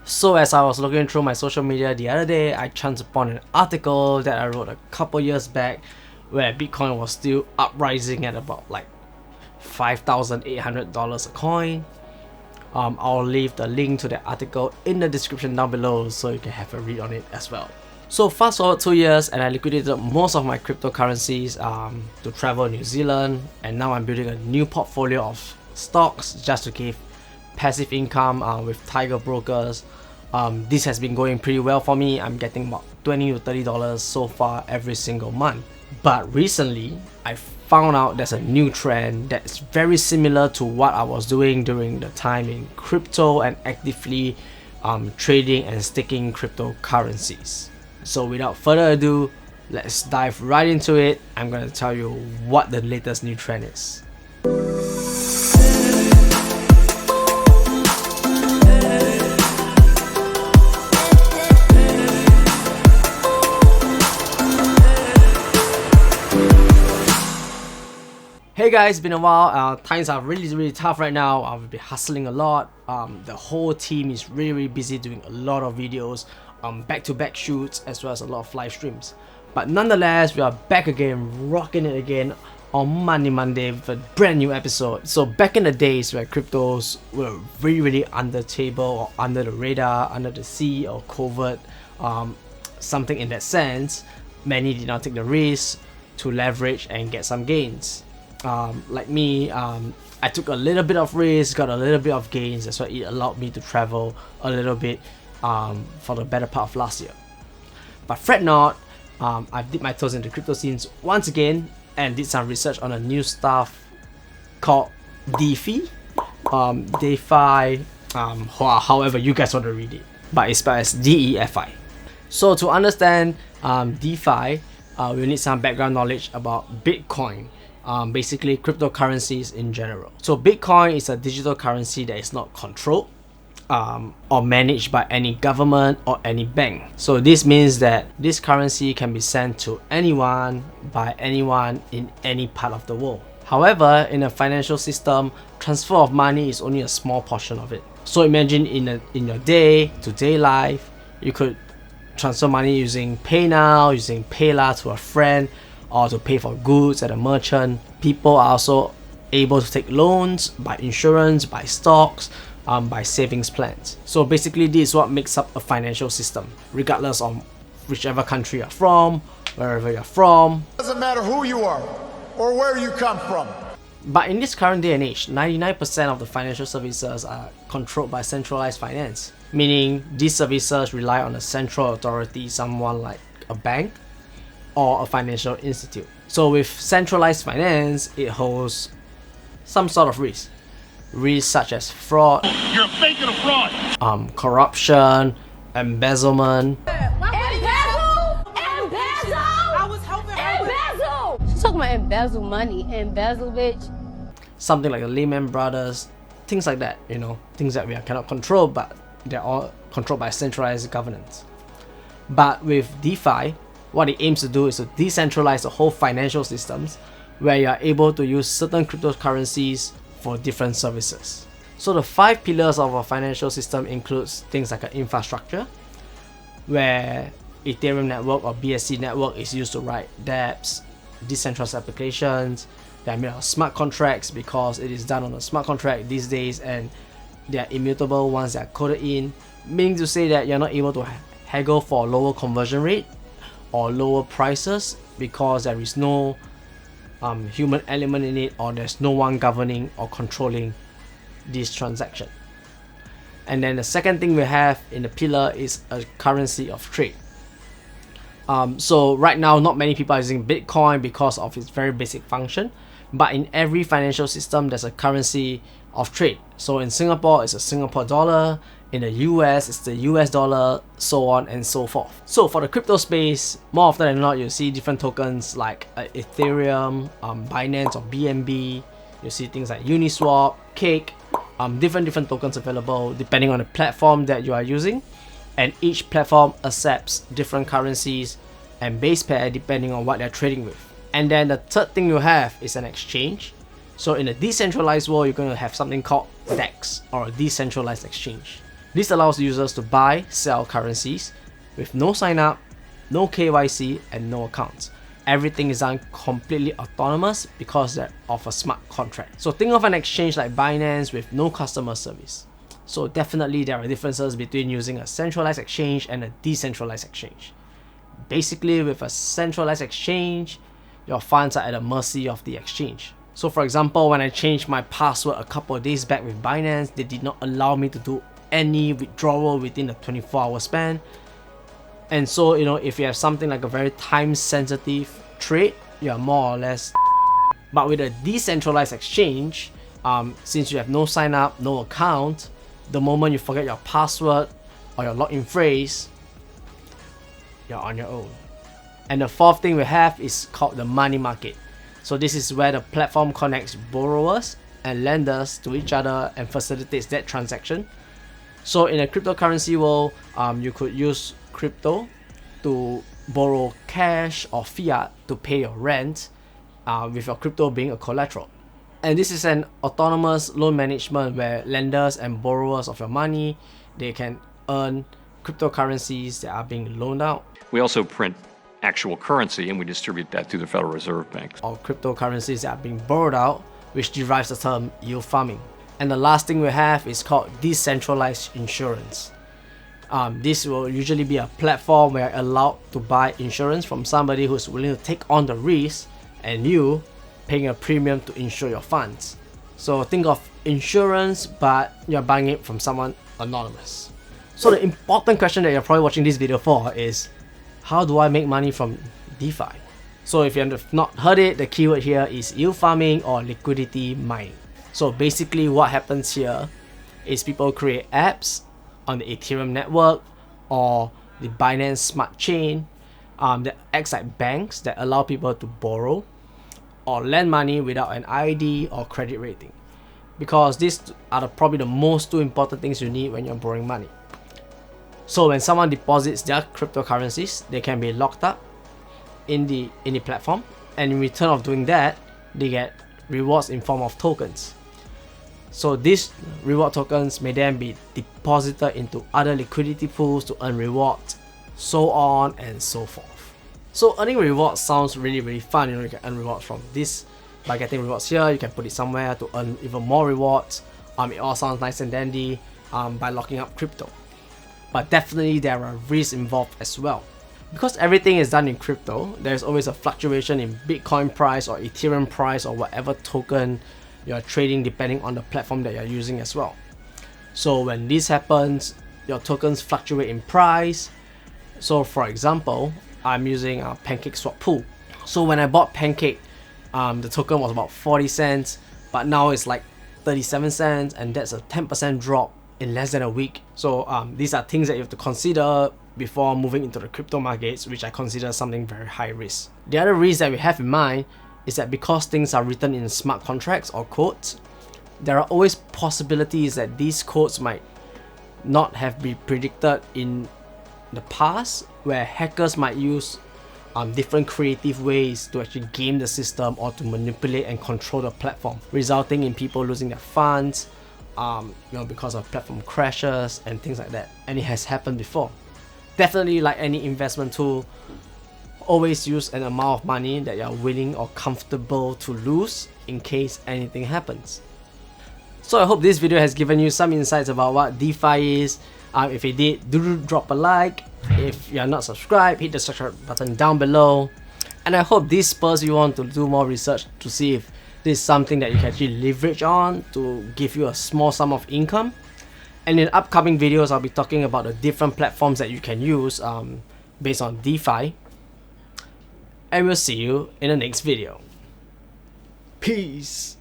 So as I was looking through my social media the other day, I chanced upon an article that I wrote a couple years back where Bitcoin was still uprising at about like $5,800 a coin. I'll leave the link to that article in the description down below so you can have a read on it as well. So fast forward 2 years and I liquidated most of my cryptocurrencies to travel New Zealand, and now I'm building a new portfolio of stocks just to give passive income with Tiger Brokers. This has been going pretty well for me. I'm getting about $20 to $30 so far every single month. But recently, I found out there's a new trend that's very similar to what I was doing during the time in crypto and actively trading and staking cryptocurrencies. So without further ado, let's dive right into it. I'm going to tell you what the latest new trend is. Hey guys, been a while. Times are really tough right now. I've been hustling a lot. The whole team is really busy doing a lot of videos, back-to-back shoots, as well as a lot of live streams. But nonetheless, we are back again, rocking it again on Monday with a brand new episode. So back in the days where cryptos were really under the table or under the radar, under the sea or covert, something in that sense, many did not take the risk to leverage and get some gains. Like me, I took a little bit of risk, got a little bit of gains. That's why it allowed me to travel a little bit for the better part of last year. But fret not, I've dipped my toes into crypto scenes once again and did some research on a new stuff called DeFi, DeFi, however you guys want to read it, but it's spelled as DEFI. So to understand DeFi, we need some background knowledge about Bitcoin. Basically cryptocurrencies in general. So Bitcoin is a digital currency that is not controlled or managed by any government or any bank. So this means that this currency can be sent to anyone by anyone in any part of the world. However, in a financial system, transfer of money is only a small portion of it. So imagine in your day-to-day life, you could transfer money using PayNow, using PayLah to a friend, or to pay for goods at a merchant. People are also able to take loans, buy insurance, buy stocks, buy savings plans. So basically this is what makes up a financial system, regardless of whichever country you're from, wherever you're from. Doesn't matter who you are or where you come from. But in this current day and age, 99% of the financial services are controlled by centralized finance, meaning these services rely on a central authority, someone like a bank or a financial institute. So with centralized finance, it holds some sort of risk. Risks such as fraud, You're a fake and a fraud. Corruption, embezzlement. Embezzle! I was hoping embezzle! She's talking about embezzle money, embezzle bitch. Something like the Lehman Brothers, things like that, things that we cannot control, but they're all controlled by centralized governance. But with DeFi, what it aims to do is to decentralize the whole financial systems where you are able to use certain cryptocurrencies for different services. So the 5 pillars of a financial system includes things like an infrastructure, where Ethereum network or BSC network is used to write dApps, decentralized applications. They are made of smart contracts because it is done on a smart contract these days, and they are immutable once they are coded in, meaning to say that you're not able to haggle for a lower conversion rate or lower prices because there is no human element in it, or there's no one governing or controlling this transaction. And then the second thing we have in the pillar is a currency of trade. So right now not many people are using Bitcoin because of its very basic function, but in every financial system there's a currency of trade. So in Singapore it's a Singapore dollar, in the US it's the US dollar, so on and so forth. So for the crypto space, more often than not you'll see different tokens like Ethereum, Binance or BNB. You'll see things like Uniswap, Cake, different tokens available depending on the platform that you are using, and each platform accepts different currencies and base pair depending on what they're trading with. And then the third thing you have is an exchange. So in a decentralized world, you're going to have something called DEX, or a decentralized exchange. This allows users to buy, sell currencies with no sign up, no KYC, and no accounts. Everything is done completely autonomous because of a smart contract. So think of an exchange like Binance with no customer service. So definitely there are differences between using a centralized exchange and a decentralized exchange. Basically, with a centralized exchange, your funds are at the mercy of the exchange. So for example, when I changed my password a couple of days back with Binance, they did not allow me to do any withdrawal within a 24-hour span. And so, if you have something like a very time sensitive trade, you are more or less. But with a decentralized exchange, since you have no sign up, no account, the moment you forget your password or your login phrase, you're on your own. And the fourth thing we have is called the money market. So this is where the platform connects borrowers and lenders to each other and facilitates that transaction. So in a cryptocurrency world, you could use crypto to borrow cash or fiat to pay your rent, with your crypto being a collateral. And this is an autonomous loan management where lenders and borrowers of your money, they can earn cryptocurrencies that are being loaned out. We also print actual currency and we distribute that to the Federal Reserve Bank. Or cryptocurrencies that are being borrowed out, which derives the term yield farming. And the last thing we have is called decentralized insurance. This will usually be a platform where you're allowed to buy insurance from somebody who's willing to take on the risk and you paying a premium to insure your funds. So think of insurance, but you're buying it from someone anonymous. So the important question that you're probably watching this video for is, how do I make money from DeFi? So if you have not heard it, the keyword here is yield farming or liquidity mining. So basically what happens here is people create apps on the Ethereum network or the Binance Smart Chain that acts like banks that allow people to borrow or lend money without an ID or credit rating, because these are probably the most two important things you need when you're borrowing money. So when someone deposits their cryptocurrencies, they can be locked up in the platform, and in return of doing that, they get rewards in form of tokens. So these reward tokens may then be deposited into other liquidity pools to earn rewards, so on and so forth. So earning rewards sounds really fun. You can earn rewards from this by getting rewards here. You can put it somewhere to earn even more rewards. It all sounds nice and dandy by locking up crypto. But definitely there are risks involved as well. Because everything is done in crypto, there's always a fluctuation in Bitcoin price or Ethereum price or whatever token you're trading depending on the platform that you're using as well. So when this happens, your tokens fluctuate in price. So for example, I'm using a Pancake swap pool. So when I bought Pancake, the token was about 40 cents, but now it's like 37 cents, and that's a 10% drop in less than a week. So these are things that you have to consider before moving into the crypto markets, which I consider something very high risk. The other risk that we have in mind is that because things are written in smart contracts or codes, there are always possibilities that these codes might not have been predicted in the past, where hackers might use different creative ways to actually game the system or to manipulate and control the platform, resulting in people losing their funds, because of platform crashes and things like that. And it has happened before. Definitely, like any investment tool, always use an amount of money that you're willing or comfortable to lose in case anything happens. So I hope this video has given you some insights about what DeFi is. If it did, do drop a like. If you're not subscribed, hit the subscribe button down below. And I hope this spurs you on to do more research to see if this is something that you can actually leverage on to give you a small sum of income. And in upcoming videos, I'll be talking about the different platforms that you can use based on DeFi. And we'll see you in the next video. Peace.